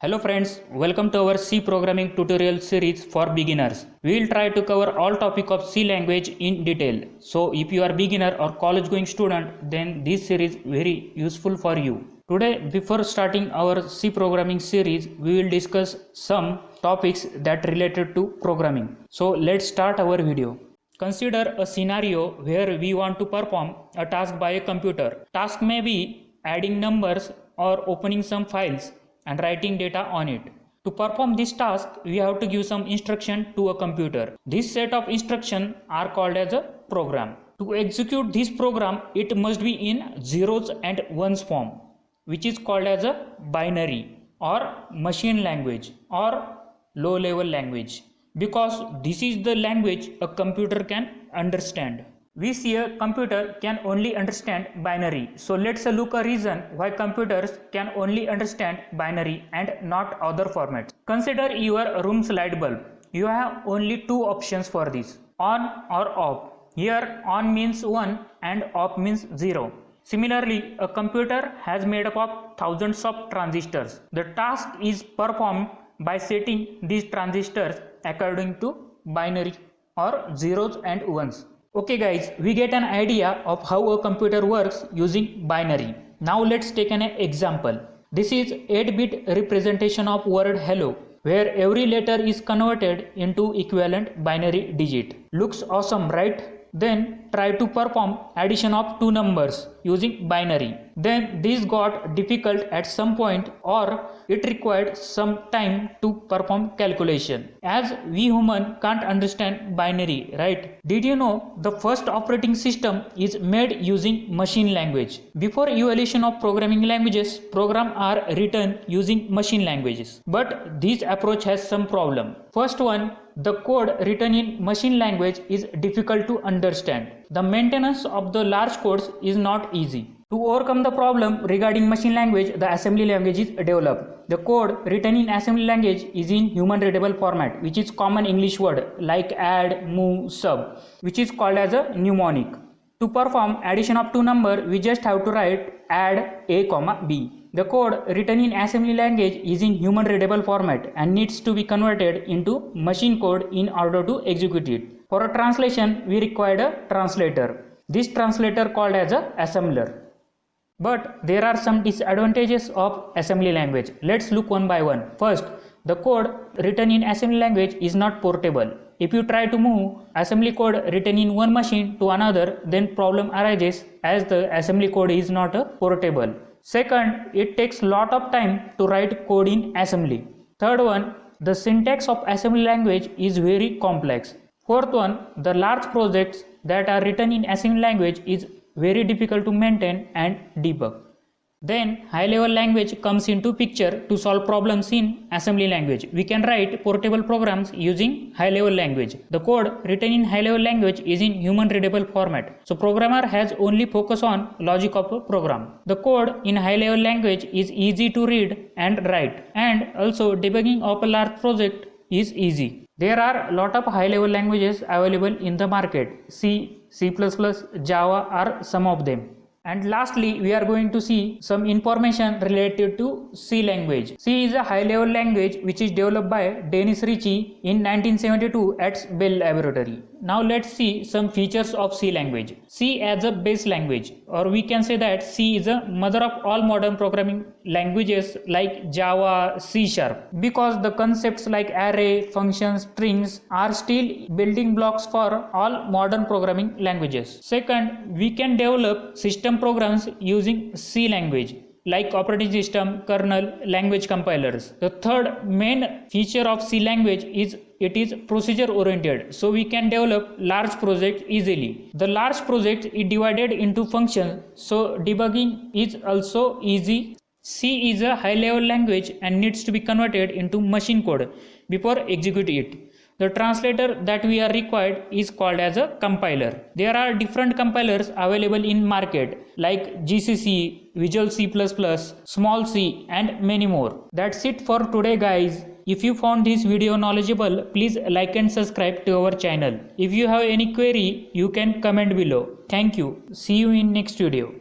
Hello friends, welcome to our C programming tutorial series for beginners. We will try to cover all topic of C language in detail. So if you are beginner or college going student, then this series very useful for you. Today before starting our C programming series, we will discuss some topics that related to programming. So let's start our video. Consider a scenario where we want to perform a task by a computer. Task may be adding numbers or opening some files and writing data on it. To perform this task, we have to give some instruction to a computer. This set of instructions are called as a program. To execute this program, it must be in zeros and ones form, which is called as a binary or machine language or low level language, because this is the language a computer can understand. We see a computer can only understand binary. So let's look a reason why computers can only understand binary and not other formats. Consider your room's light bulb. You have only two options for this, on or off. Here on means 1 and off means 0. Similarly, a computer has made up of thousands of transistors. The task is performed by setting these transistors according to binary or zeros and ones. Okay guys, we get an idea of how a computer works using binary. Now let's take an example. This is 8-bit representation of word hello, where every letter is converted into equivalent binary digit. Looks awesome, right? Then try to perform addition of two numbers using binary. Then this got difficult at some point, or it required some time to perform calculation, as we human can't understand binary, right? Did you know the first operating system is made using machine language? Before evolution of programming languages, programs are written using machine languages. But this approach has some problem. First one, the code written in machine language is difficult to understand. The maintenance of the large codes is not easy. To overcome the problem regarding machine language, the assembly language is developed. The code written in assembly language is in human readable format, which is common English word like add, move, sub, which is called as a mnemonic. To perform addition of two numbers, we just have to write add a comma b. The code written in assembly language is in human readable format and needs to be converted into machine code in order to execute it. For a translation, we require a translator. This translator called as a assembler. But there are some disadvantages of assembly language. Let's look one by one. First, the code written in assembly language is not portable. If you try to move assembly code written in one machine to another, then problem arises as the assembly code is not portable. Second, it takes lot of time to write code in assembly. Third one, the syntax of assembly language is very complex. Fourth one, the large projects that are written in assembly language is very difficult to maintain and debug. Then high-level language comes into picture to solve problems in assembly language. We can write portable programs using high-level language. The code written in high-level language is in human-readable format. So programmer has only focus on logic of a program. The code in high-level language is easy to read and write, and also debugging of a large project is easy. There are a lot of high-level languages available in the market. C, C++, Java are some of them. And lastly, we are going to see some information related to C language. C is a high-level language which is developed by Dennis Ritchie in 1972 at Bell Laboratory. Now let's see some features of C language. C as a base language, or we can say that C is a mother of all modern programming languages like Java, C#, because the concepts like array, functions, strings are still building blocks for all modern programming languages. Second, we can develop system programs using C language, like operating system, kernel, language compilers. The third main feature of C language is it is procedure oriented, so we can develop large projects easily. The large project is divided into functions, so debugging is also easy. C is a high level language and needs to be converted into machine code before execute it. The translator that we are required is called as a compiler. There are different compilers available in market like GCC, Visual C++, Small C and many more. That's it for today guys. If you found this video knowledgeable, please like and subscribe to our channel. If you have any query, you can comment below. Thank you. See you in next video.